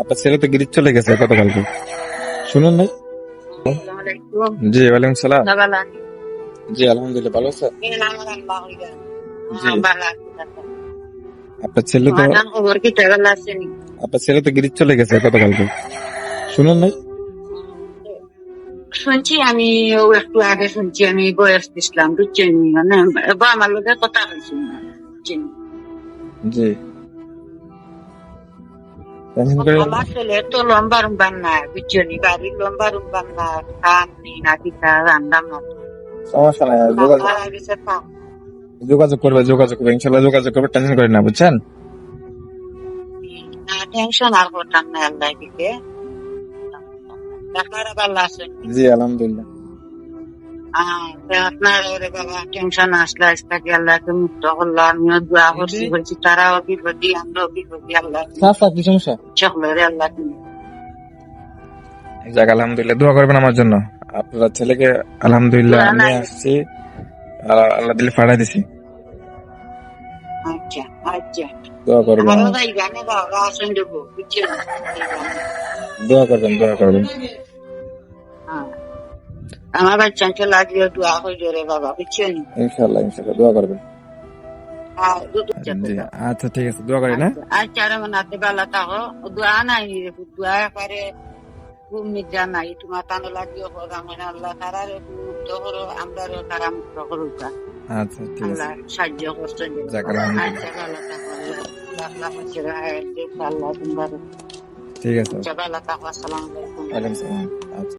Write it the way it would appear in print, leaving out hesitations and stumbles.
আপনার ছেলে তো গিরিজ চলে গেছে গতকালকে, শুনুন নাই? জি ওয়ালাইকুম সালাম। জি আলহামদুলিল্লাহ, ভালো আছে? জি আপনার ছেলে তো আপনার ছেলে তো গিরিজ চলে গেছে গতকালকে, শুনুন নাই? শুনছি আমি একটু আগে শুনছি, আমি বয়স দিছিলাম বুঝছেন, মানে আমার লোকে কথা হয়েছে বুঝছেন। জি টেনশন করে আমার ছেলে তো লম্বা রুম্বার না বুঝছেন, বাড়ির লম্বা রুম্বার না, খান না পিঠা রান্না মতো সমস্যা নাই, যোগাযোগ করবে ইনশাল্লাহ যোগাযোগ করবে, টেনশন করেন না বুঝছেন। টেনশন আর করতাম না, আল্লাহ দিকে আপনারা ভালো আছেন? জি আলহামদুলিল্লাহ। আপনার ওরে বাবা টেনশন আসলে আজকে আল্লাহকে মুক্ত করলাম, আমিও দোয়া করছি, বলছি তারাও বিপদী আমরাও বিপদী, আল্লাহ কি সমস্যা? সকলের আল্লাহ যাক আলহামদুলিল্লাহ, দোয়া করবেন আমার জন্য। আপনার ছেলেকে আলহামদুলিল্লাহ আমি আসছি, আল্লাহ দিলে ফাড়াই দিছি। আচ্ছা আচ্ছা দোয়া করবেন, আমারও ভাই গানে বাবা আসেন দেবো বুঝছেন। দোয়া করবেন। আমার বাচ্চাকে লাগলে দোয়া হইল রে বাবা বুঝছেন। ইনশাল্লাহ দোয়া করবেন। জি আচ্ছা ঠিক আছে, দোয়া করি না। আচ্ছা রে মানে আপনি ভালো থাকো, দোয়া নাই দোয়া করে মির্জা নাই, তোমার টানো লাগিও হোক, আমার আল্লাহ তারার মুক্ত করো, আমরারও তারা মুক্ত করুক, আচ্ছা ঠিক আছে, আল্লাহ সাহায্য করছেন। যাক আলহামদুলিল্লাহ। আচ্ছা ভালো থাকো, আল্লাহ তোমরা ঠিক আছে, ভালো থাকো, আসসালামু আলাইকুম। ওয়ালাইকুম সালাম। আচ্ছা।